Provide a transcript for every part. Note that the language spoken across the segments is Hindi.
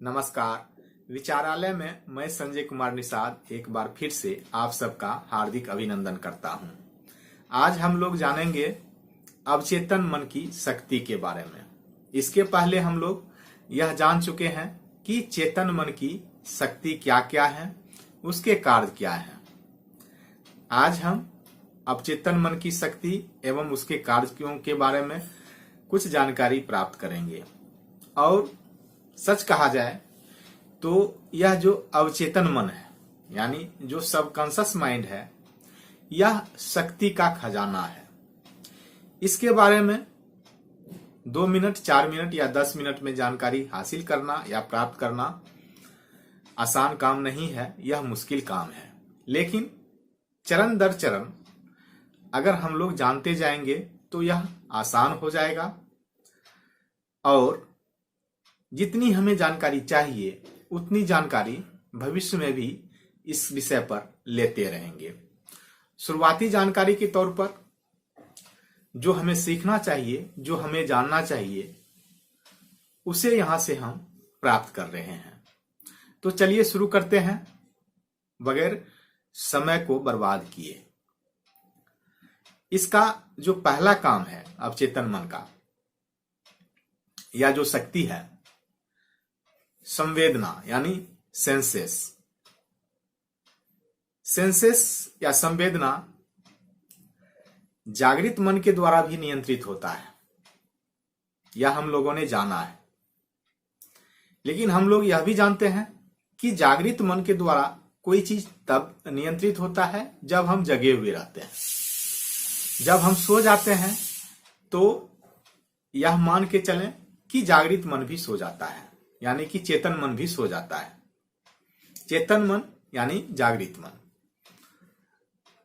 नमस्कार। विचारालय में मैं संजय कुमार निषाद एक बार फिर से आप सबका हार्दिक अभिनंदन करता हूं। आज हम लोग जानेंगे अवचेतन मन की शक्ति के बारे में। इसके पहले हम लोग यह जान चुके हैं कि चेतन मन की शक्ति क्या क्या है, उसके कार्य क्या है। आज हम अवचेतन मन की शक्ति एवं उसके कार्यों के बारे में कुछ जानकारी प्राप्त करेंगे। और सच कहा जाए तो यह जो अवचेतन मन है, यानी जो सबकॉन्शियस माइंड है, यह शक्ति का खजाना है। इसके बारे में 2 मिनट, 4 मिनट या 10 मिनट में जानकारी हासिल करना या प्राप्त करना आसान काम नहीं है, यह मुश्किल काम है। लेकिन चरण दर चरण अगर हम लोग जानते जाएंगे तो यह आसान हो जाएगा और जितनी हमें जानकारी चाहिए उतनी जानकारी भविष्य में भी इस विषय पर लेते रहेंगे। शुरुआती जानकारी के तौर पर जो हमें सीखना चाहिए, जो हमें जानना चाहिए, उसे यहां से हम प्राप्त कर रहे हैं। तो चलिए शुरू करते हैं बगैर समय को बर्बाद किए। इसका जो पहला काम है अवचेतन मन का, या जो शक्ति है, संवेदना यानी सेंसेस। सेंसेस या संवेदना जागृत मन के द्वारा भी नियंत्रित होता है, यह हम लोगों ने जाना है। लेकिन हम लोग यह भी जानते हैं कि जागृत मन के द्वारा कोई चीज तब नियंत्रित होता है जब हम जगे हुए रहते हैं। जब हम सो जाते हैं तो यह मान के चलें कि जागृत मन भी सो जाता है, यानी कि चेतन मन भी सो जाता है। चेतन मन यानी जागृत मन।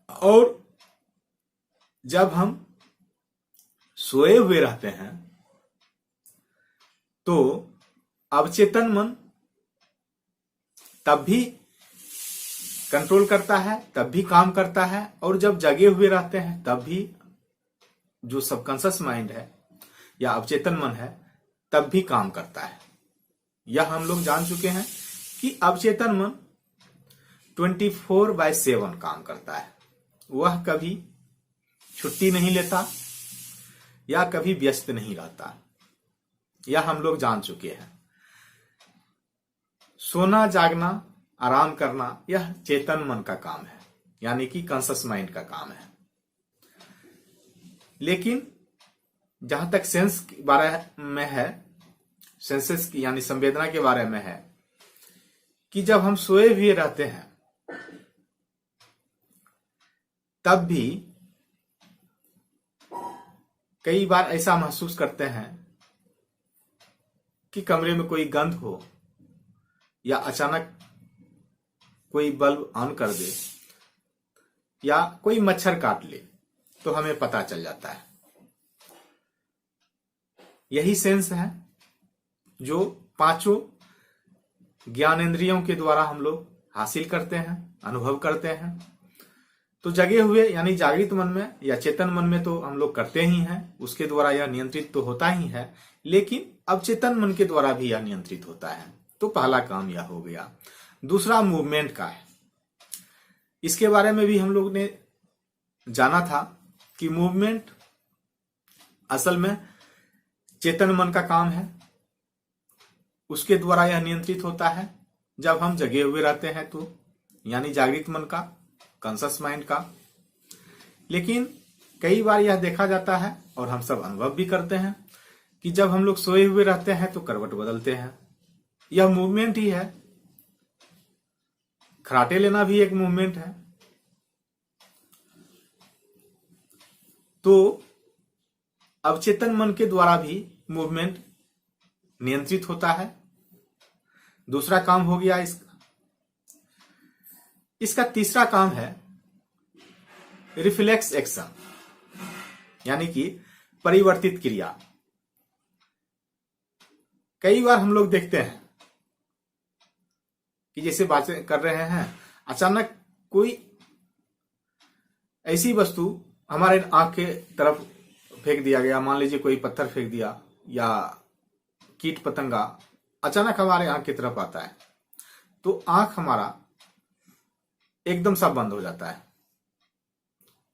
और जब हम सोए हुए रहते हैं तो अवचेतन मन तब भी कंट्रोल करता है, तब भी काम करता है। और जब जगे हुए रहते हैं तब भी जो सबकॉन्शियस माइंड है या अवचेतन मन है तब भी काम करता है। यह हम लोग जान चुके हैं कि अवचेतन मन 24/7 काम करता है। वह कभी छुट्टी नहीं लेता या कभी व्यस्त नहीं रहता, यह हम लोग जान चुके हैं। सोना, जागना, आराम करना, यह चेतन मन का काम है, यानी कि कॉन्शियस माइंड का काम है। लेकिन जहां तक सेंस के बारे में है, सेंसेस की यानी संवेदना के बारे में है, कि जब हम सोए हुए रहते हैं तब भी कई बार ऐसा महसूस करते हैं कि कमरे में कोई गंध हो या अचानक कोई बल्ब ऑन कर दे या कोई मच्छर काट ले तो हमें पता चल जाता है। यही सेंस है जो 5 ज्ञानेंद्रियों के द्वारा हम लोग हासिल करते हैं, अनुभव करते हैं। तो जगे हुए यानी जागृत मन में या चेतन मन में तो हम लोग करते ही हैं, उसके द्वारा यह नियंत्रित तो होता ही है। लेकिन अवचेतन मन के द्वारा भी यह नियंत्रित होता है। तो पहला काम यह हो गया। दूसरा मूवमेंट का है। इसके बारे में भी हम लोग ने जाना था कि मूवमेंट असल में चेतन मन का काम है, उसके द्वारा यह नियंत्रित होता है जब हम जगे हुए रहते हैं तो, यानी जागृत मन का, कॉन्शियस माइंड का। लेकिन कई बार यह देखा जाता है और हम सब अनुभव भी करते हैं कि जब हम लोग सोए हुए रहते हैं तो करवट बदलते हैं, यह मूवमेंट ही है। खराटे लेना भी एक मूवमेंट है। तो अवचेतन मन के द्वारा भी मूवमेंट नियंत्रित होता है। दूसरा काम हो गया इसका। इसका तीसरा काम है रिफ्लेक्स एक्शन, यानी कि परिवर्तित क्रिया। कई बार हम लोग देखते हैं कि जैसे बातें कर रहे हैं, अचानक कोई ऐसी वस्तु हमारे आंख के तरफ फेंक दिया गया, मान लीजिए कोई पत्थर फेंक दिया या कीट पतंगा अचानक हमारे आंख की तरफ आता है तो आंख हमारा एकदम सा बंद हो जाता है।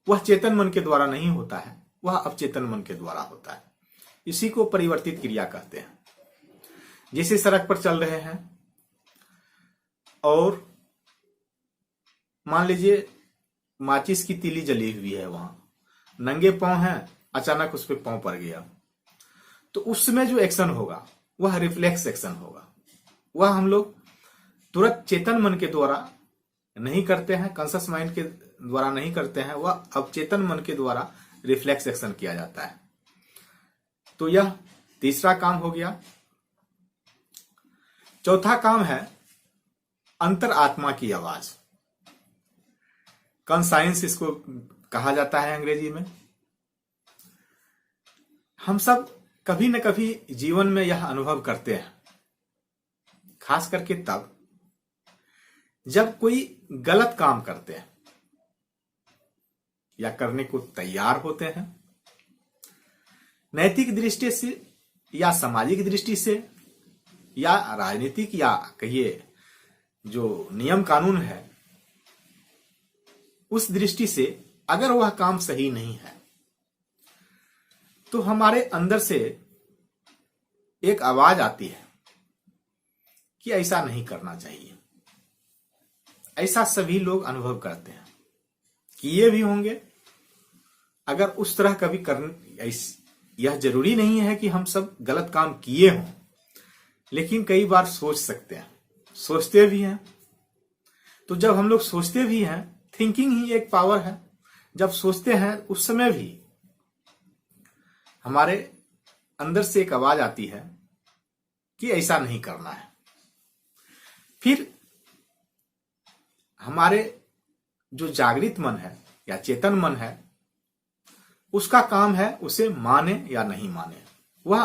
वह चेतन मन के द्वारा नहीं होता है, वह अवचेतन मन के द्वारा होता है। इसी को परिवर्तित क्रिया कहते हैं। जैसे सड़क पर चल रहे हैं और मान लीजिए माचिस की तीली जली हुई है, वहां नंगे पांव हैं, अचानक उस पर पांव पड़ गया, तो उसमें जो एक्शन होगा वह रिफ्लेक्स एक्शन होगा। वह हम लोग तुरंत चेतन मन के द्वारा नहीं करते हैं, कॉन्शियस माइंड के द्वारा नहीं करते हैं, वह अवचेतन मन के द्वारा रिफ्लेक्स एक्शन किया जाता है। तो यह तीसरा काम हो गया। चौथा काम है अंतर आत्मा की आवाज। कॉन्साइंस इसको कहा जाता है अंग्रेजी में। हम सब कभी न कभी जीवन में यह अनुभव करते हैं, खास करके तब जब कोई गलत काम करते हैं या करने को तैयार होते हैं। नैतिक दृष्टि से या सामाजिक दृष्टि से या राजनीतिक या कहिए जो नियम कानून है, उस दृष्टि से अगर वह काम सही नहीं है तो हमारे अंदर से एक आवाज आती है कि ऐसा नहीं करना चाहिए। ऐसा सभी लोग अनुभव करते हैं, किए भी होंगे। अगर उस तरह कभी यह जरूरी नहीं है कि हम सब गलत काम किए हों, लेकिन कई बार सोच सकते हैं, सोचते भी हैं। तो जब हम लोग सोचते भी हैं, थिंकिंग ही एक पावर है। जब सोचते हैं उस समय भी हमारे अंदर से एक आवाज आती है कि ऐसा नहीं करना है। फिर हमारे जो जागृत मन है या चेतन मन है, उसका काम है उसे माने या नहीं माने। वह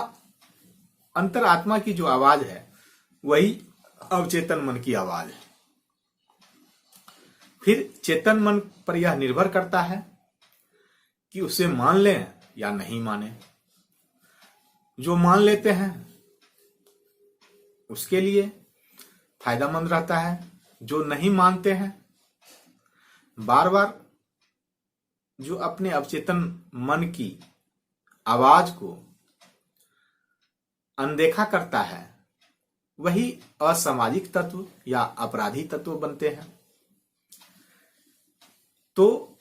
अंतरात्मा की जो आवाज है वही अवचेतन मन की आवाज है। फिर चेतन मन पर यह निर्भर करता है कि उसे मान लें या नहीं माने। जो मान लेते हैं उसके लिए फायदेमंद रहता है, जो नहीं मानते हैं बार बार जो अपने अवचेतन मन की आवाज को अनदेखा करता है, वही असामाजिक तत्व या अपराधी तत्व बनते हैं। तो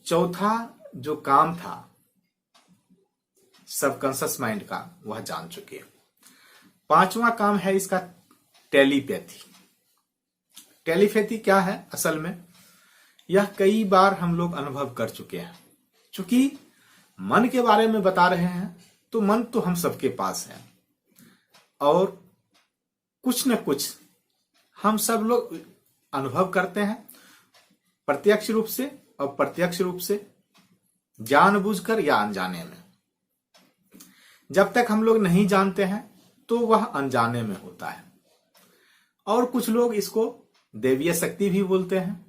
चौथा जो काम था सबकॉन्शियस माइंड का, वह जान चुके। पांचवा काम है इसका टेलीपैथी। टेलीपैथी क्या है? असल में यह कई बार हम लोग अनुभव कर चुके हैं। चूंकि मन के बारे में बता रहे हैं तो मन तो हम सबके पास है और कुछ न कुछ हम सब लोग अनुभव करते हैं, प्रत्यक्ष रूप से और प्रत्यक्ष रूप से, जानबूझकर या अनजाने में। जब तक हम लोग नहीं जानते हैं तो वह अनजाने में होता है। और कुछ लोग इसको दैवीय शक्ति भी बोलते हैं,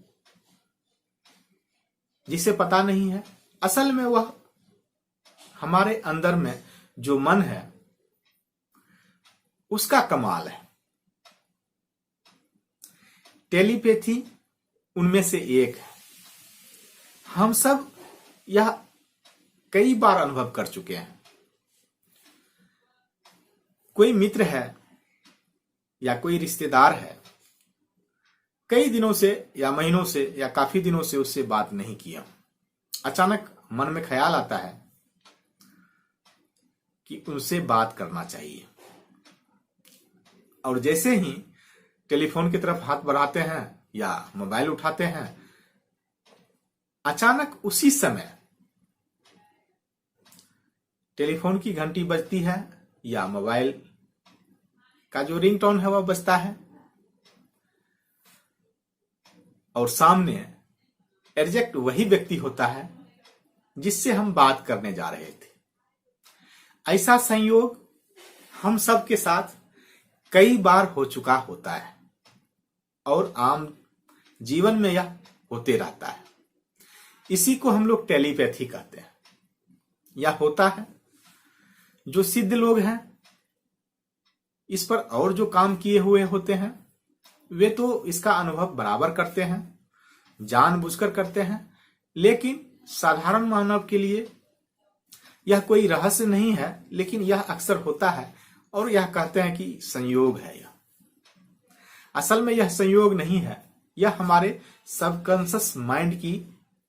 जिसे पता नहीं है। असल में वह हमारे अंदर में जो मन है उसका कमाल है। टेलीपैथी उनमें से एक है। हम सब यह कई बार अनुभव कर चुके हैं। कोई मित्र है या कोई रिश्तेदार है, कई दिनों से या महीनों से या काफी दिनों से उससे बात नहीं किया, अचानक मन में ख्याल आता है कि उनसे बात करना चाहिए। और जैसे ही टेलीफोन की तरफ हाथ बढ़ाते हैं या मोबाइल उठाते हैं, अचानक उसी समय टेलीफोन की घंटी बजती है या मोबाइल का जो रिंगटोन है वह बजता है और सामने एग्जैक्ट वही व्यक्ति होता है जिससे हम बात करने जा रहे थे। ऐसा संयोग हम सब के साथ कई बार हो चुका होता है और आम जीवन में यह होते रहता है। इसी को हम लोग टेलीपैथी कहते हैं। यह होता है जो सिद्ध लोग हैं इस पर और जो काम किए हुए होते हैं वे तो इसका अनुभव बराबर करते हैं, जानबूझकर करते हैं। लेकिन साधारण मानव के लिए यह कोई रहस्य नहीं है, लेकिन यह अक्सर होता है और यह कहते हैं कि संयोग है। यह असल में यह संयोग नहीं है, यह हमारे सबकॉन्शियस माइंड की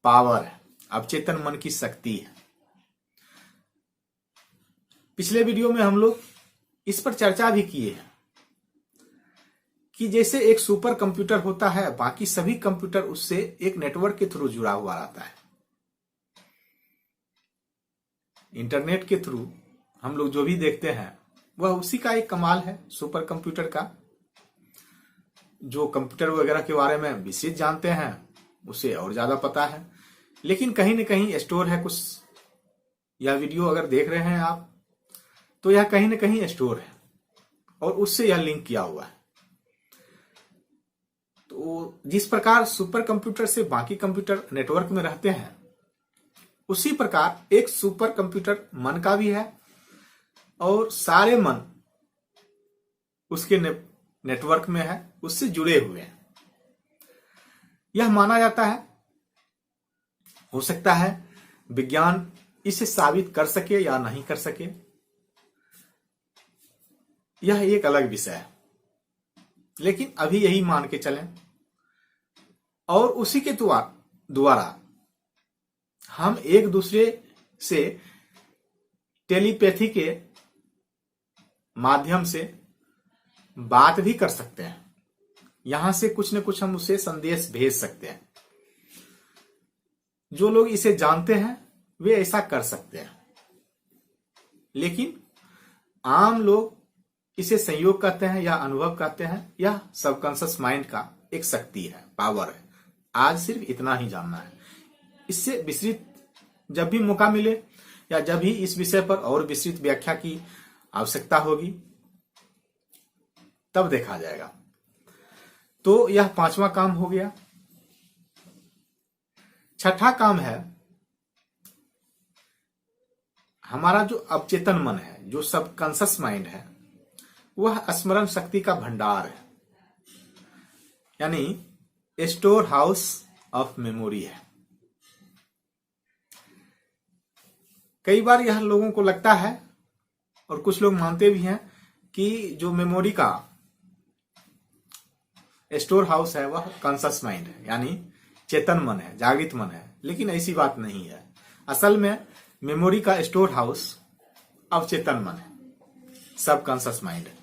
पावर है, अवचेतन मन की शक्ति है। पिछले वीडियो में हम लोग इस पर चर्चा भी किए हैं कि जैसे एक सुपर कंप्यूटर होता है, बाकी सभी कंप्यूटर उससे एक नेटवर्क के थ्रू जुड़ा हुआ रहता है। इंटरनेट के थ्रू हम लोग जो भी देखते हैं वह उसी का एक कमाल है, सुपर कंप्यूटर का। जो कंप्यूटर वगैरह के बारे में विशेष जानते हैं उसे और ज्यादा पता है, लेकिन कहीं न कहीं स्टोर है कुछ। यह वीडियो अगर देख रहे हैं आप तो यह कहीं न कहीं स्टोर है और उससे यह लिंक किया हुआ है। तो जिस प्रकार सुपर कंप्यूटर से बाकी कंप्यूटर नेटवर्क में रहते हैं, उसी प्रकार एक सुपर कंप्यूटर मन का भी है और सारे मन उसके नेटवर्क में है, उससे जुड़े हुए हैं। यह माना जाता है, हो सकता है विज्ञान इसे साबित कर सके या नहीं कर सके, यह एक अलग विषय है, लेकिन अभी यही मान के चलें। और उसी के द्वारा हम एक दूसरे से टेलीपैथी के माध्यम से बात भी कर सकते हैं। यहां से कुछ न कुछ हम उसे संदेश भेज सकते हैं। जो लोग इसे जानते हैं वे ऐसा कर सकते हैं, लेकिन आम लोग इसे संयोग कहते हैं या अनुभव कहते हैं। यह सबकॉन्शियस माइंड का एक शक्ति है, पावर है। आज सिर्फ इतना ही जानना है। इससे विस्तृत जब भी मौका मिले या जब भी इस विषय पर और विस्तृत व्याख्या की आवश्यकता होगी तब देखा जाएगा। तो यह 5वां काम हो गया। 6ठा काम है हमारा जो अवचेतन मन है, जो सबकॉन्शियस माइंड है, वह स्मरण शक्ति का भंडार है, यानी स्टोर हाउस ऑफ मेमोरी है। कई बार यह लोगों को लगता है और कुछ लोग मानते भी हैं कि जो मेमोरी का स्टोर हाउस है वह कॉन्शियस माइंड है, यानी चेतन मन है, जागृत मन है। लेकिन ऐसी बात नहीं है। असल में मेमोरी का स्टोर हाउस अवचेतन मन है, सबकॉन्शियस माइंड है।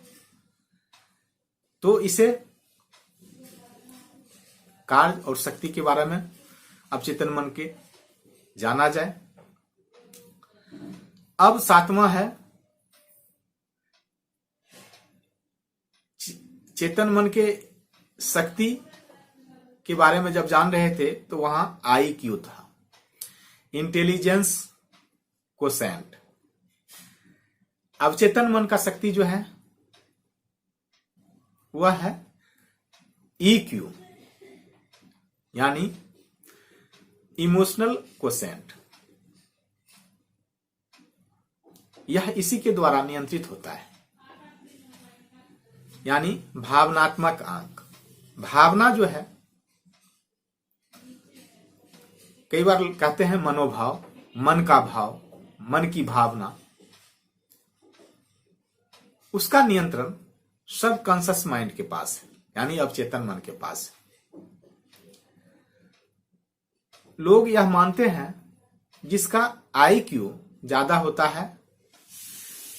तो इसे कार्य और शक्ति के बारे में अवचेतन मन के जाना जाए। अब 7वां है चेतन मन के शक्ति के बारे में जब जान रहे थे तो वहां IQ था, इंटेलिजेंस कोसेंट। अवचेतन मन का शक्ति जो है वह है EQ, यानी इमोशनल कोसेंट। यह इसी के द्वारा नियंत्रित होता है, यानी भावनात्मक अंक। भावना जो है, कई बार कहते हैं मनोभाव, मन का भाव, मन की भावना, उसका नियंत्रण सबकॉन्शियस माइंड के पास है, यानी अवचेतन मन के पास है। लोग यह मानते हैं जिसका IQ ज्यादा होता है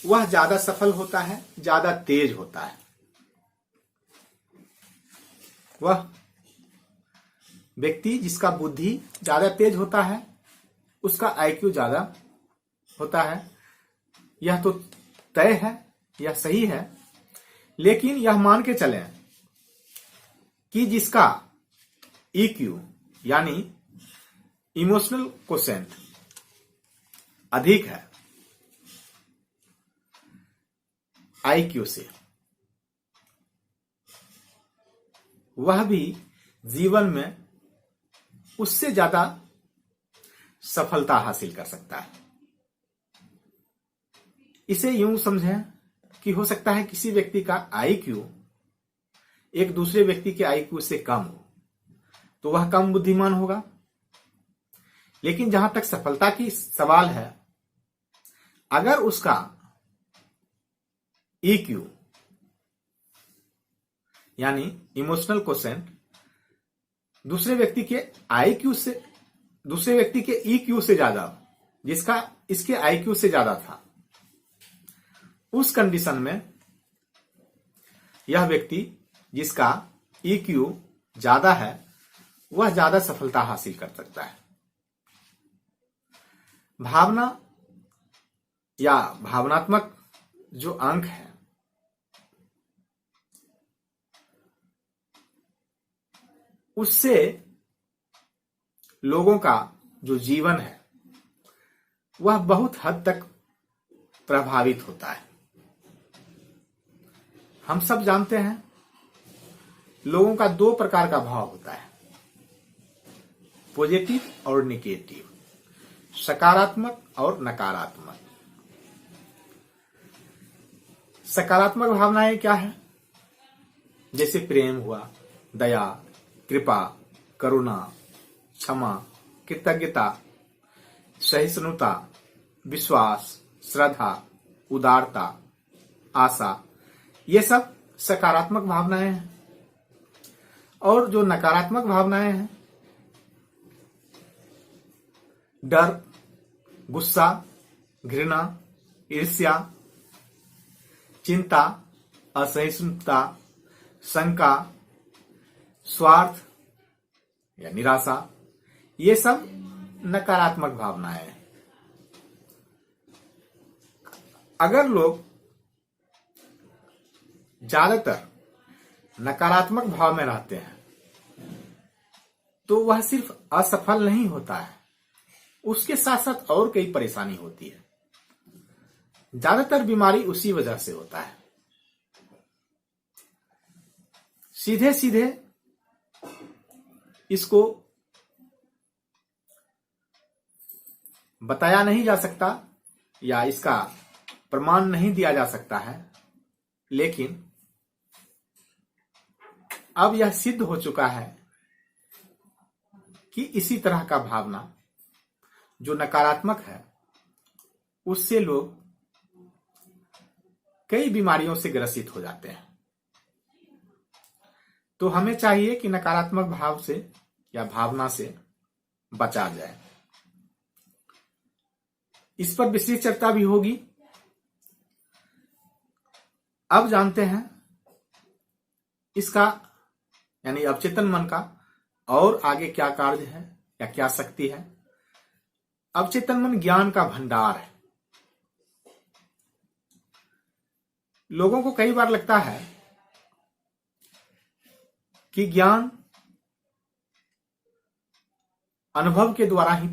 वह ज्यादा सफल होता है, ज्यादा तेज होता है। वह व्यक्ति जिसका बुद्धि ज्यादा तेज होता है उसका IQ ज्यादा होता है। यह तो तय है, यह सही है। लेकिन यह मान के चलें कि जिसका EQ यानी इमोशनल कोसेंट अधिक है IQ से, वह भी जीवन में उससे ज्यादा सफलता हासिल कर सकता है। इसे यूं समझें कि हो सकता है किसी व्यक्ति का आईक्यू एक दूसरे व्यक्ति के आईक्यू से कम हो, तो वह कम बुद्धिमान होगा। लेकिन जहां तक सफलता की सवाल है, अगर उसका ईक्यू यानी इमोशनल क्वोशेंट दूसरे व्यक्ति के ईक्यू से ज्यादा, जिसका इसके आईक्यू से ज्यादा था, उस कंडीशन में यह व्यक्ति जिसका ईक्यू ज्यादा है वह ज्यादा सफलता हासिल कर सकता है। भावना या भावनात्मक जो अंक है उससे लोगों का जो जीवन है वह बहुत हद तक प्रभावित होता है। हम सब जानते हैं लोगों का दो प्रकार का भाव होता है, पॉजिटिव और नेगेटिव, सकारात्मक और नकारात्मक। सकारात्मक भावनाएं क्या है? जैसे प्रेम हुआ, दया, कृपा, करुणा, क्षमा, कृतज्ञता, सहिष्णुता, विश्वास, श्रद्धा, उदारता, आशा, ये सब सकारात्मक भावनाएं हैं। और जो नकारात्मक भावनाएं हैं, डर, गुस्सा, घृणा, ईर्ष्या, चिंता, असहिष्णुता, शंका, स्वार्थ या निराशा, ये सब नकारात्मक भावनाएं हैं। अगर लोग ज्यादातर नकारात्मक भाव में रहते हैं तो वह सिर्फ असफल नहीं होता है, उसके साथ साथ और कई परेशानी होती है। ज्यादातर बीमारी उसी वजह से होता है। सीधे सीधे इसको बताया नहीं जा सकता या इसका प्रमाण नहीं दिया जा सकता है, लेकिन अब यह सिद्ध हो चुका है कि इसी तरह का भावना जो नकारात्मक है उससे लोग कई बीमारियों से ग्रसित हो जाते हैं। तो हमें चाहिए कि नकारात्मक भाव से या भावना से बचा जाए। इस पर विशेष चर्चा भी होगी। अब जानते हैं इसका यानी अवचेतन मन का और आगे क्या कार्य है या क्या शक्ति है। अवचेतन मन ज्ञान का भंडार है। लोगों को कई बार लगता है कि ज्ञान अनुभव के द्वारा ही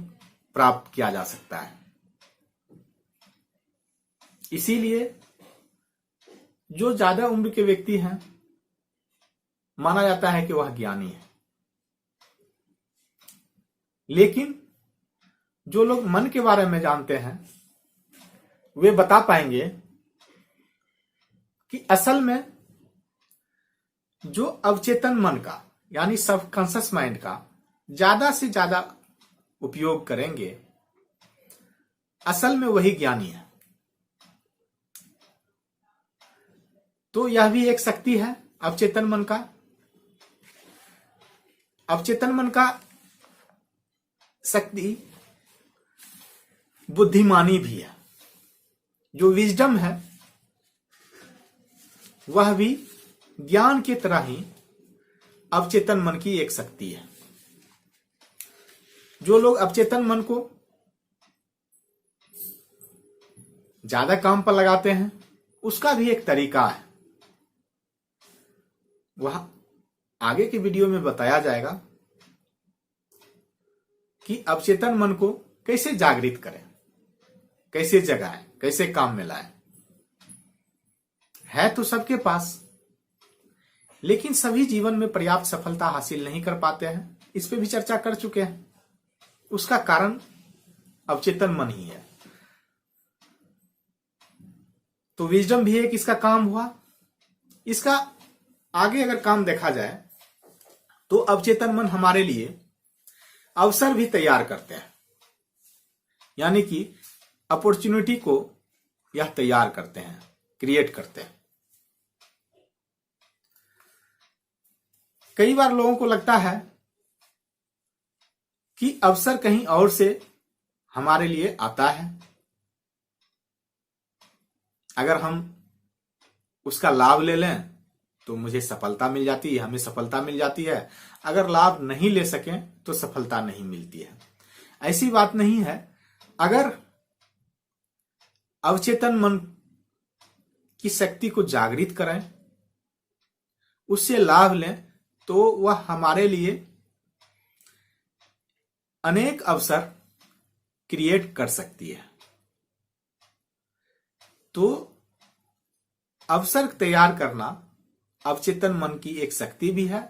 प्राप्त किया जा सकता है, इसीलिए जो ज्यादा उम्र के व्यक्ति हैं माना जाता है कि वह ज्ञानी है। लेकिन जो लोग मन के बारे में जानते हैं वे बता पाएंगे कि असल में जो अवचेतन मन का यानी सबकॉन्शियस माइंड का ज्यादा से ज्यादा उपयोग करेंगे, असल में वही ज्ञानी है। तो यह भी एक शक्ति है अवचेतन मन का। अवचेतन मन का शक्ति बुद्धिमानी भी है। जो विजडम है वह भी ज्ञान की तरह ही अवचेतन मन की एक शक्ति है। जो लोग अवचेतन मन को ज्यादा काम पर लगाते हैं उसका भी एक तरीका है, वह आगे के वीडियो में बताया जाएगा कि अवचेतन मन को कैसे जागृत करें, कैसे जगाएं, कैसे काम में लाएं। है तो सबके पास, लेकिन सभी जीवन में पर्याप्त सफलता हासिल नहीं कर पाते हैं। इस पे भी चर्चा कर चुके हैं। उसका कारण अवचेतन मन ही है। तो विजडम भी एक इसका काम हुआ। इसका आगे अगर काम देखा जाए तो अवचेतन मन हमारे लिए अवसर भी तैयार करते हैं, यानी कि अपॉर्चुनिटी को यह तैयार करते हैं, क्रिएट करते हैं। कई बार लोगों को लगता है कि अवसर कहीं और से हमारे लिए आता है, अगर हम उसका लाभ ले लें तो मुझे सफलता मिल जाती है, हमें सफलता मिल जाती है। अगर लाभ नहीं ले सकें तो सफलता नहीं मिलती है। ऐसी बात नहीं है। अगर अवचेतन मन की शक्ति को जागृत करें, उससे लाभ लें, तो वह हमारे लिए अनेक अवसर क्रिएट कर सकती है। तो अवसर तैयार करना अवचेतन मन की एक शक्ति भी है,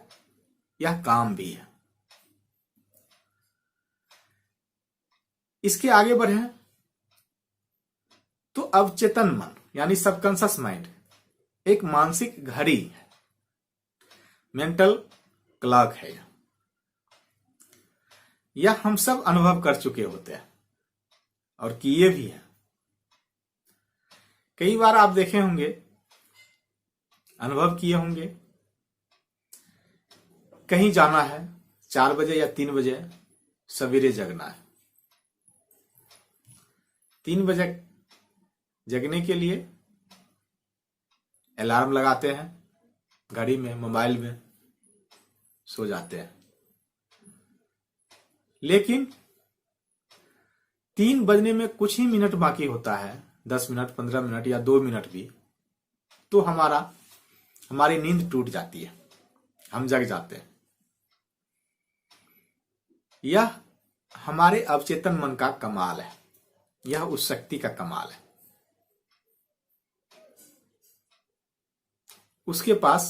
यह काम भी है। इसके आगे बढ़े तो अवचेतन मन यानी सबकॉन्शियस माइंड एक मानसिक घड़ी है, मेंटल क्लॉक है। यह हम सब अनुभव कर चुके होते हैं और किए भी हैं। कई बार आप देखे होंगे, अनुभव किए होंगे, कहीं जाना है 4 बजे या 3 बजे सवेरे जगना है। 3 बजे जगने के लिए अलार्म लगाते हैं घड़ी में, मोबाइल में, सो जाते हैं। लेकिन 3 बजने में कुछ ही मिनट बाकी होता है, 10 मिनट, 15 मिनट या 2 मिनट भी, तो हमारी नींद टूट जाती है, हम जग जाते हैं। यह हमारे अवचेतन मन का कमाल है, यह उस शक्ति का कमाल है। उसके पास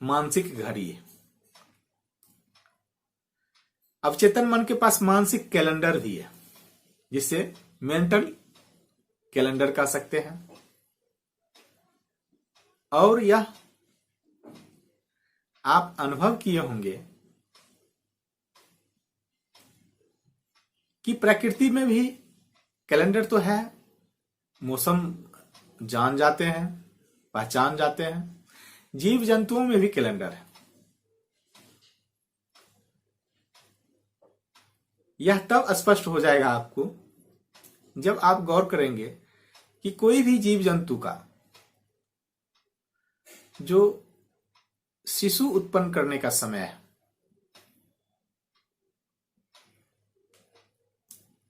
मानसिक घड़ी है। अवचेतन मन के पास मानसिक कैलेंडर भी है, जिसे मेंटल कैलेंडर कह सकते हैं। और यह आप अनुभव किए होंगे कि प्रकृति में भी कैलेंडर तो है, मौसम जान जाते हैं, पहचान जाते हैं। जीव जंतुओं में भी कैलेंडर है। यह तब स्पष्ट हो जाएगा आपको जब आप गौर करेंगे कि कोई भी जीव जंतु का जो शिशु उत्पन्न करने का समय है,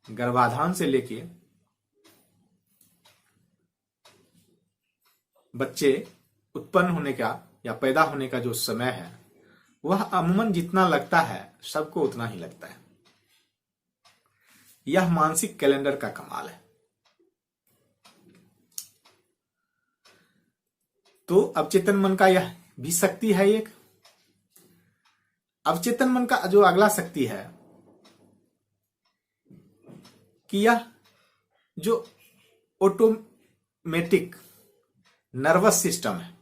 गर्भाधान से लेके बच्चे उत्पन्न होने का या पैदा होने का जो समय है, वह अमूमन जितना लगता है सबको उतना ही लगता है। यह मानसिक कैलेंडर का कमाल है। तो अवचेतन मन का यह भी शक्ति है एक। अवचेतन मन का जो अगला शक्ति है कि यह जो ऑटोमेटिक नर्वस सिस्टम है,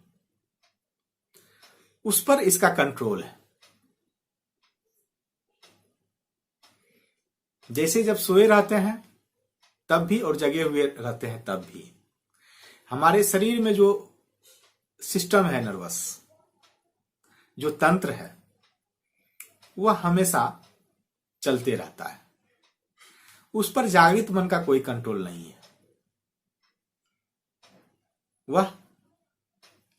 उस पर इसका कंट्रोल है। जैसे जब सोए रहते हैं तब भी और जगे हुए रहते हैं तब भी हमारे शरीर में जो सिस्टम है, नर्वस जो तंत्र है, वह हमेशा चलते रहता है। उस पर जागृत मन का कोई कंट्रोल नहीं है। वह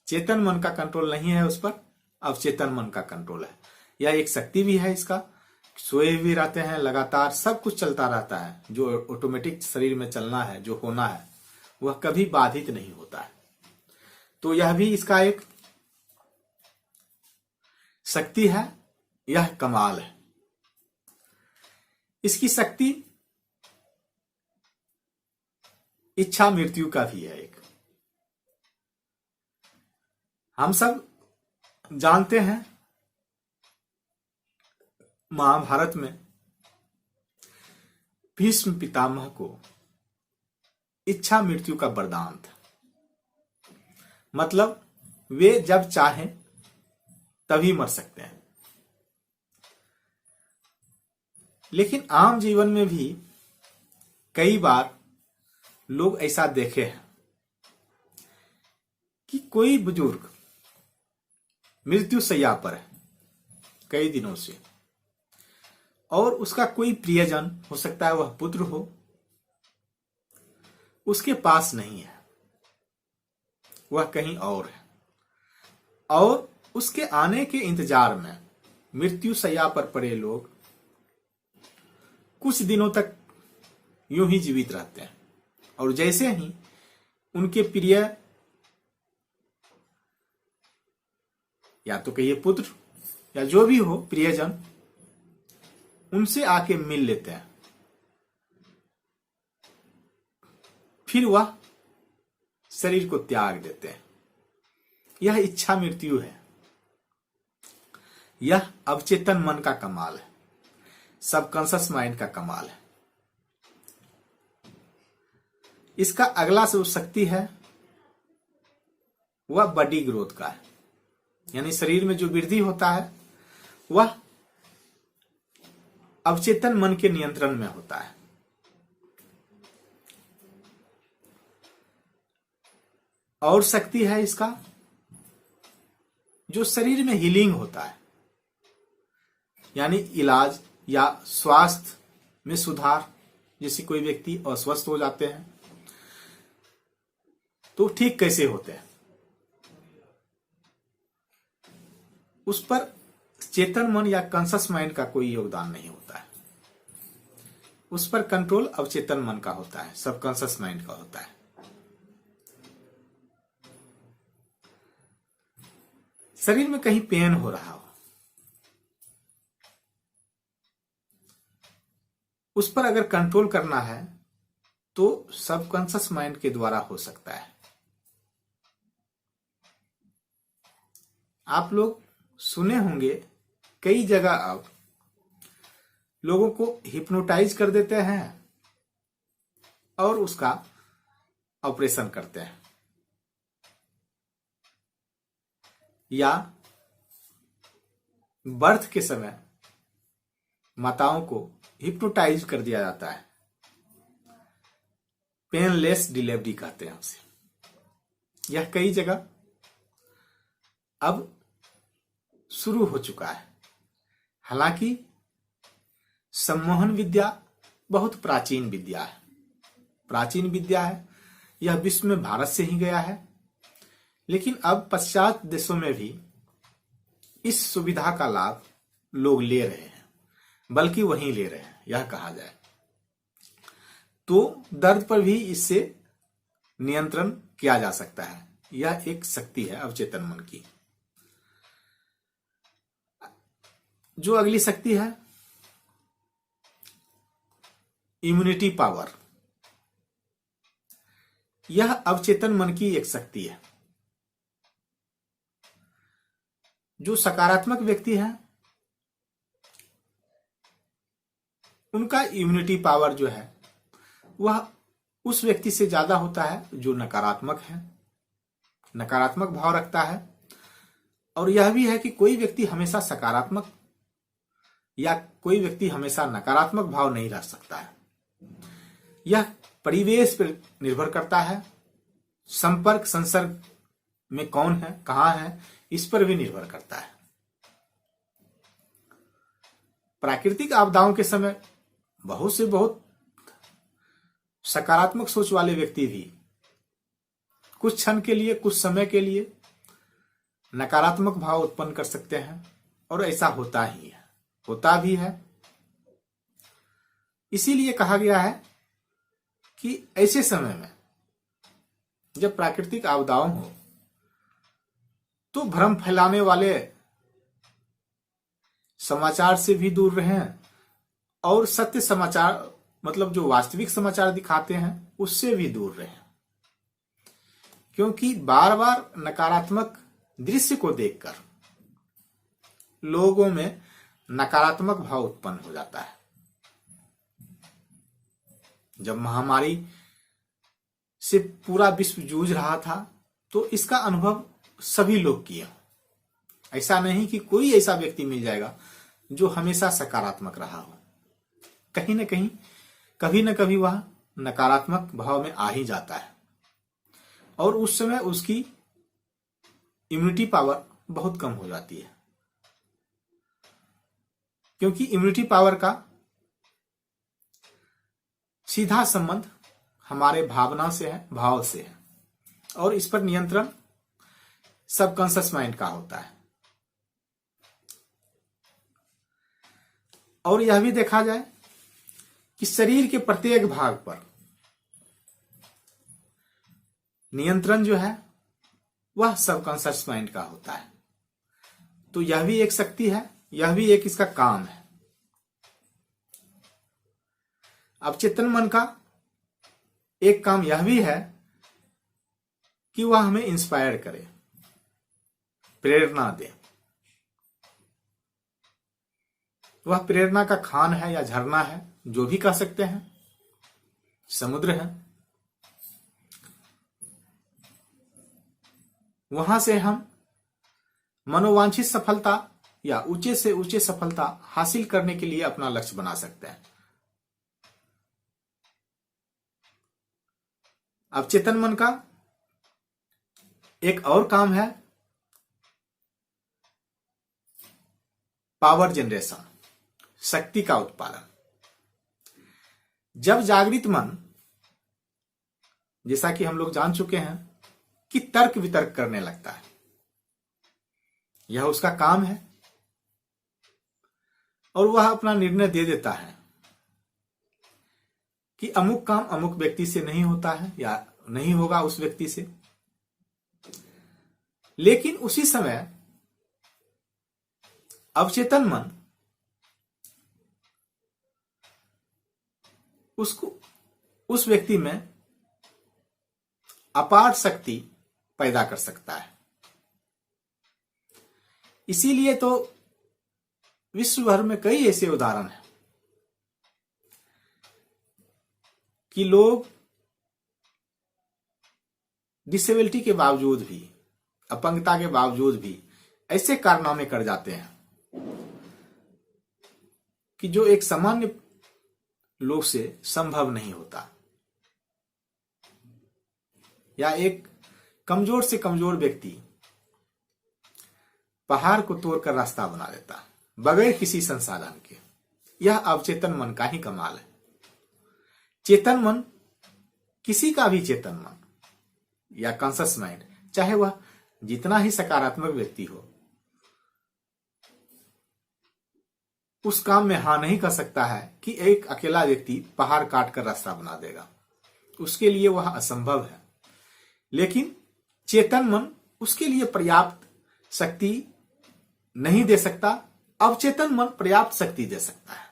चेतन मन का कंट्रोल नहीं है, उस पर अवचेतन मन का कंट्रोल है। यह एक शक्ति भी है इसका। सोए भी रहते हैं, लगातार सब कुछ चलता रहता है। जो ऑटोमेटिक शरीर में चलना है, जो होना है, वह कभी बाधित नहीं होता है। तो यह भी इसका एक शक्ति है, यह कमाल है। इसकी शक्ति इच्छा मृत्यु का भी है एक। हम सब जानते हैं महाभारत में भीष्म पितामह को इच्छा मृत्यु का वरदान था। मतलब वे जब चाहें तभी मर सकते हैं। लेकिन आम जीवन में भी कई बार लोग ऐसा देखे हैं कि कोई बुजुर्ग मृत्यु शैया पर है कई दिनों से, और उसका कोई प्रियजन, हो सकता है वह पुत्र हो, उसके पास नहीं है, वह कहीं और है, और उसके आने के इंतजार में मृत्यु शैया पर पड़े लोग कुछ दिनों तक यूं ही जीवित रहते हैं। और जैसे ही उनके प्रिय, या तो कहिए पुत्र या जो भी हो प्रियजन, उनसे आके मिल लेते हैं, फिर वह शरीर को त्याग देते हैं। यह इच्छा मृत्यु है। यह अवचेतन मन का कमाल है, सबकॉन्शियस माइंड का कमाल है। इसका अगला जो शक्ति है वह बॉडी ग्रोथ का है, यानी शरीर में जो वृद्धि होता है वह अवचेतन मन के नियंत्रण में होता है। और शक्ति है इसका जो शरीर में हीलिंग होता है, यानी इलाज या स्वास्थ्य में सुधार। जैसे कोई व्यक्ति अस्वस्थ हो जाते हैं तो ठीक कैसे होते हैं, उस पर चेतन मन या कॉन्शियस माइंड का कोई योगदान नहीं होता है। उस पर कंट्रोल अवचेतन मन का होता है, सबकॉन्शियस माइंड का होता है। शरीर में कहीं पेन हो रहा हो, उस पर अगर कंट्रोल करना है तो सबकॉन्शियस माइंड के द्वारा हो सकता है। आप लोग सुने होंगे कई जगह अब लोगों को हिप्नोटाइज कर देते हैं और उसका ऑपरेशन करते हैं, या बर्थ के समय माताओं को हिप्नोटाइज कर दिया जाता है। पेनलेस डिलीवरी कहते हैं उसे। यह कई जगह अब शुरू हो चुका है। हालांकि सम्मोहन विद्या बहुत प्राचीन विद्या है, प्राचीन विद्या है। यह विश्व में भारत से ही गया है, लेकिन अब पश्चात देशों में भी इस सुविधा का लाभ लोग ले रहे हैं, बल्कि वहीं ले रहे हैं यह कहा जाए तो। दर्द पर भी इससे नियंत्रण किया जा सकता है। यह एक शक्ति है अवचेतन मन की। जो अगली शक्ति है इम्यूनिटी पावर। यह अवचेतन मन की एक शक्ति है। जो सकारात्मक व्यक्ति है उनका इम्यूनिटी पावर जो है वह उस व्यक्ति से ज्यादा होता है जो नकारात्मक है, नकारात्मक भाव रखता है। और यह भी है कि कोई व्यक्ति हमेशा सकारात्मक या कोई व्यक्ति हमेशा नकारात्मक भाव नहीं रख सकता है। यह परिवेश पर निर्भर करता है, संपर्क संसर्ग में कौन है, कहां है, इस पर भी निर्भर करता है। प्राकृतिक आपदाओं के समय बहुत से बहुत सकारात्मक सोच वाले व्यक्ति भी कुछ क्षण के लिए, कुछ समय के लिए नकारात्मक भाव उत्पन्न कर सकते हैं, और ऐसा होता ही है, होता भी है। इसीलिए कहा गया है कि ऐसे समय में जब प्राकृतिक आपदाओं हो तो भ्रम फैलाने वाले समाचार से भी दूर रहें, और सत्य समाचार मतलब जो वास्तविक समाचार दिखाते हैं उससे भी दूर रहें। क्योंकि बार बार नकारात्मक दृश्य को देखकर लोगों में नकारात्मक भाव उत्पन्न हो जाता है। जब महामारी से पूरा विश्व जूझ रहा था, तो इसका अनुभव सभी लोग किए। ऐसा नहीं कि कोई ऐसा व्यक्ति मिल जाएगा जो हमेशा सकारात्मक रहा हो। कहीं न कहीं, कभी न कभी वह नकारात्मक भाव में आ ही जाता है, और उस समय उसकी इम्यूनिटी पावर बहुत कम हो जाती है, क्योंकि इम्यूनिटी पावर का सीधा संबंध हमारे भावना से है, भाव से है, और इस पर नियंत्रण सबकॉन्शियस माइंड का होता है। और यह भी देखा जाए कि शरीर के प्रत्येक भाग पर नियंत्रण जो है वह सबकॉन्शियस माइंड का होता है। तो यह भी एक शक्ति है, यह भी एक इसका काम है। अब चेतन मन का एक काम यह भी है कि वह हमें इंस्पायर करे, प्रेरणा दे। वह प्रेरणा का खान है या झरना है, जो भी कह सकते हैं, समुद्र है। वहां से हम मनोवांछित सफलता या ऊंचे से ऊंचे सफलता हासिल करने के लिए अपना लक्ष्य बना सकते हैं। अब चेतन मन का एक और काम है पावर जनरेशन, शक्ति का उत्पादन। जब जागृत मन, जैसा कि हम लोग जान चुके हैं, कि तर्क वितर्क करने लगता है, यह उसका काम है, और वह अपना निर्णय दे देता है कि अमुक काम अमुक व्यक्ति से नहीं होता है या नहीं होगा उस व्यक्ति से। लेकिन उसी समय अवचेतन मन उसको, उस व्यक्ति में अपार शक्ति पैदा कर सकता है। इसीलिए तो विश्व भर में कई ऐसे उदाहरण हैं कि लोग डिसेबिलिटी के बावजूद भी, अपंगता के बावजूद भी ऐसे कारनामे कर जाते हैं कि जो एक सामान्य लोग से संभव नहीं होता, या एक कमजोर से कमजोर व्यक्ति पहाड़ को तोड़कर रास्ता बना देता बगैर किसी संसाधन के। यह अवचेतन मन का ही कमाल है। चेतन मन, किसी का भी चेतन मन या कॉन्शियस माइंड, चाहे वह जितना ही सकारात्मक व्यक्ति हो, उस काम में हां नहीं कर सकता है कि एक अकेला व्यक्ति पहाड़ काट कर रास्ता बना देगा। उसके लिए वह असंभव है। लेकिन चेतन मन उसके लिए पर्याप्त शक्ति नहीं दे सकता, अवचेतन मन पर्याप्त शक्ति दे सकता है।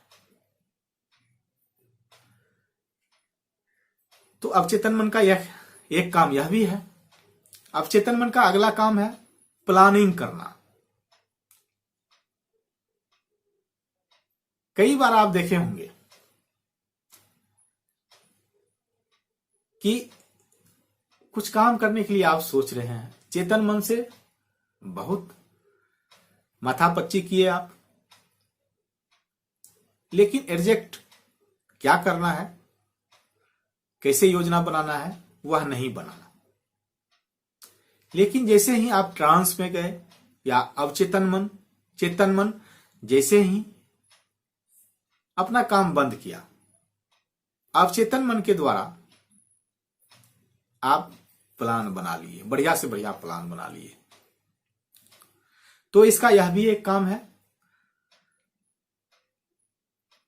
तो अवचेतन मन का यह एक काम यह भी है। अवचेतन मन का अगला काम है प्लानिंग करना। कई बार आप देखे होंगे कि कुछ काम करने के लिए आप सोच रहे हैं, चेतन मन से बहुत माथापच्ची किए आप, लेकिन एग्जैक्ट क्या करना है, कैसे योजना बनाना है, वह नहीं बना। लेकिन जैसे ही आप ट्रांस में गए या अवचेतन मन, चेतन मन जैसे ही अपना काम बंद किया, अवचेतन मन के द्वारा आप प्लान बना लिए, बढ़िया से बढ़िया प्लान बना लिए। तो इसका यह भी एक काम है।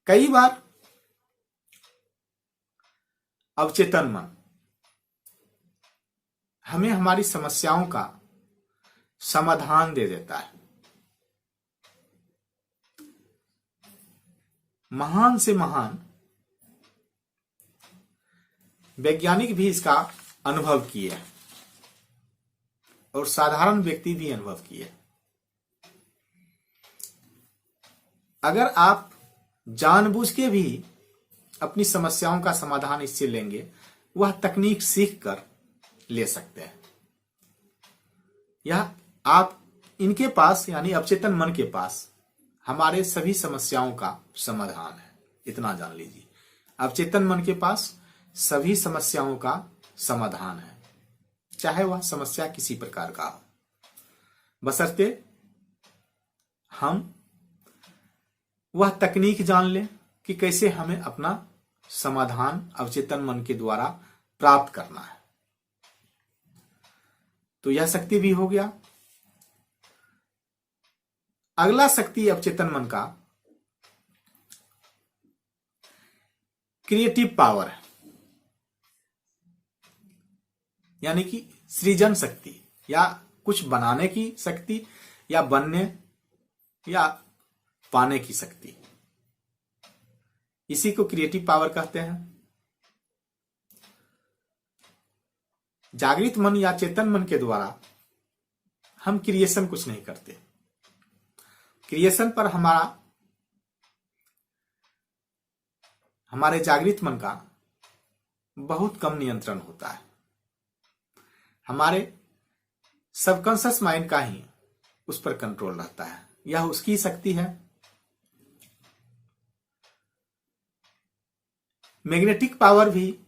कई बार अवचेतन मन हमें हमारी समस्याओं का समाधान दे देता है। महान से महान वैज्ञानिक भी इसका अनुभव किए और साधारण व्यक्ति भी अनुभव किए। अगर आप जानबूझ के भी अपनी समस्याओं का समाधान इससे लेंगे, वह तकनीक सीख कर ले सकते हैं। यह आप इनके पास यानी अवचेतन मन के पास हमारे सभी समस्याओं का समाधान है, इतना जान लीजिए। अवचेतन मन के पास सभी समस्याओं का समाधान है, चाहे वह समस्या किसी प्रकार का हो, बशर्ते हम वह तकनीक जान लें कि कैसे हमें अपना समाधान अवचेतन मन के द्वारा प्राप्त करना है। तो यह शक्ति भी हो गया। अगला शक्ति अवचेतन मन का क्रिएटिव पावर है, यानी कि सृजन शक्ति या कुछ बनाने की शक्ति या बनने या पाने की शक्ति, इसी को क्रिएटिव पावर कहते हैं। जागृत मन या चेतन मन के द्वारा हम क्रिएशन कुछ नहीं करते। क्रिएशन पर हमारे जागृत मन का बहुत कम नियंत्रण होता है। हमारे सबकॉन्शियस माइंड का ही उस पर कंट्रोल रहता है, यह उसकी शक्ति है। मैग्नेटिक पावर भी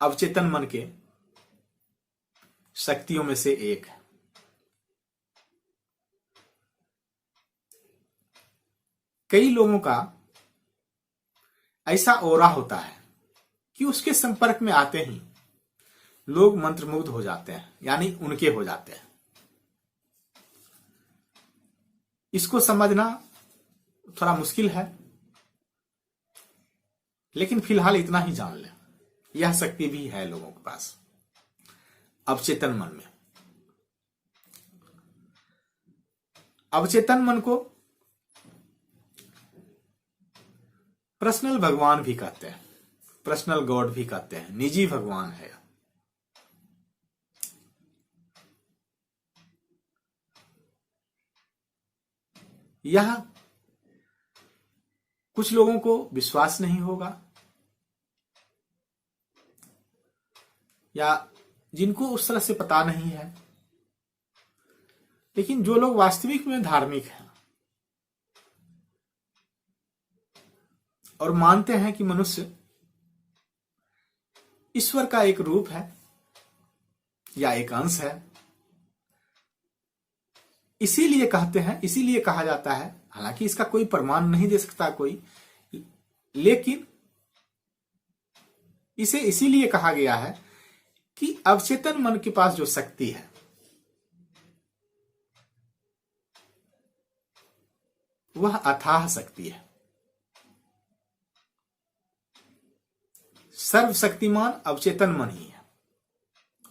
अवचेतन मन के शक्तियों में से एक है। कई लोगों का ऐसा ओरा होता है कि उसके संपर्क में आते ही लोग मंत्रमुग्ध हो जाते हैं, यानी उनके हो जाते हैं। इसको समझना थोड़ा मुश्किल है, लेकिन फिलहाल इतना ही जान लें, यह शक्ति भी है लोगों के पास अवचेतन मन में। अवचेतन मन को पर्सनल भगवान भी कहते हैं, पर्सनल गॉड भी कहते हैं, निजी भगवान है। यह कुछ लोगों को विश्वास नहीं होगा, या जिनको उस तरह से पता नहीं है, लेकिन जो लोग वास्तविक में धार्मिक हैं और मानते हैं कि मनुष्य ईश्वर का एक रूप है या एक अंश है, इसीलिए कहते हैं, इसीलिए कहा जाता है, हालांकि इसका कोई प्रमाण नहीं दे सकता कोई, लेकिन इसे इसीलिए कहा गया है कि अवचेतन मन के पास जो शक्ति है वह अथाह शक्ति है। सर्वशक्तिमान अवचेतन मन ही है,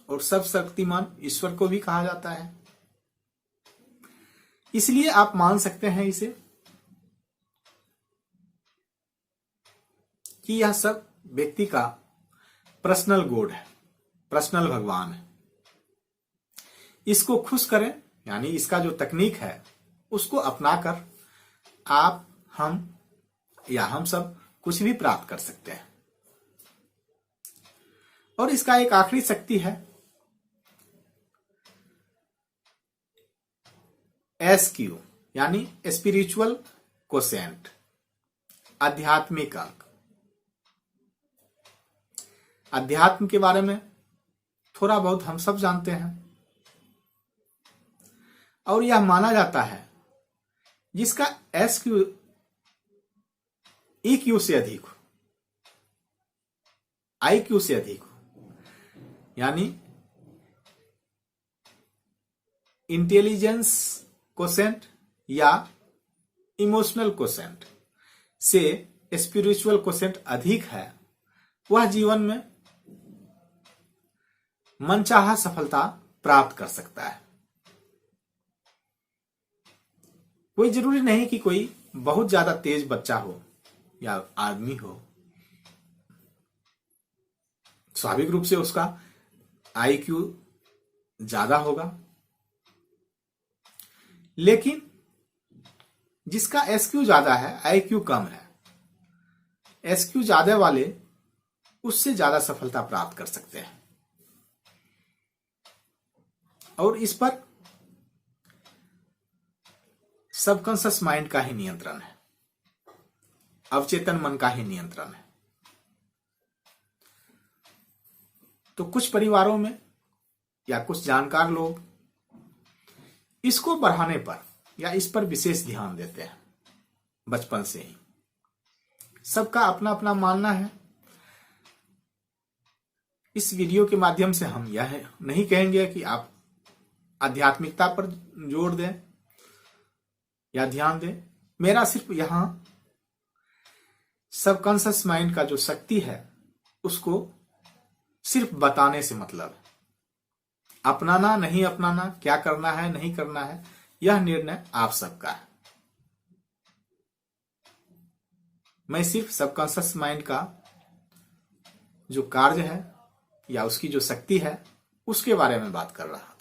और सर्वशक्तिमान ईश्वर को भी कहा जाता है। इसलिए आप मान सकते हैं इसे कि यह सब व्यक्ति का पर्सनल गॉड है, पर्सनल भगवान है। इसको खुश करें, यानी इसका जो तकनीक है उसको अपनाकर आप, हम या हम सब कुछ भी प्राप्त कर सकते हैं। और इसका एक आखिरी शक्ति है SQ, यानी स्पिरिचुअल कोसेंट, आध्यात्मिक अंक। अध्यात्म के बारे में थोड़ा बहुत हम सब जानते हैं, और यह माना जाता है जिसका SQ EQ से अधिक हो, IQ से अधिक हो, यानी इंटेलिजेंस कोसेंट या इमोशनल कोसेंट से स्पिरिचुअल कोसेंट अधिक है, वह जीवन में मनचाहा सफलता प्राप्त कर सकता है। कोई जरूरी नहीं कि कोई बहुत ज्यादा तेज बच्चा हो या आदमी हो, स्वाभाविक रूप से उसका IQ ज्यादा होगा, लेकिन जिसका SQ ज्यादा है IQ कम है, SQ ज्यादा वाले उससे ज्यादा सफलता प्राप्त कर सकते हैं। और इस पर सबकॉन्शियस माइंड का ही नियंत्रण है, अवचेतन मन का ही नियंत्रण है। तो कुछ परिवारों में या कुछ जानकार लोग इसको बढ़ाने पर या इस पर विशेष ध्यान देते हैं बचपन से ही। सबका अपना अपना मानना है। इस वीडियो के माध्यम से हम यह नहीं कहेंगे कि आप आध्यात्मिकता पर जोर दें या ध्यान दें। मेरा सिर्फ यहां सबकॉन्शियस माइंड का जो शक्ति है उसको सिर्फ बताने से मतलब है। अपनाना नहीं अपनाना, क्या करना है नहीं करना है, यह निर्णय आप सबका है। मैं सिर्फ सबकॉन्शियस माइंड का जो कार्य है या उसकी जो शक्ति है उसके बारे में बात कर रहा था।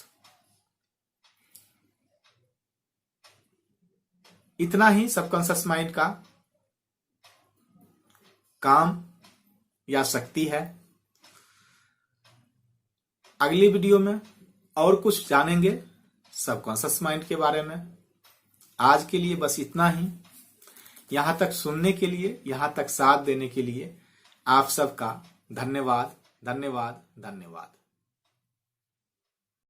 इतना ही सबकॉन्शियस माइंड का काम या शक्ति है। अगली वीडियो में और कुछ जानेंगे सबकॉन्शियस माइंड के बारे में। आज के लिए बस इतना ही। यहां तक सुनने के लिए, यहां तक साथ देने के लिए आप सबका धन्यवाद, धन्यवाद, धन्यवाद।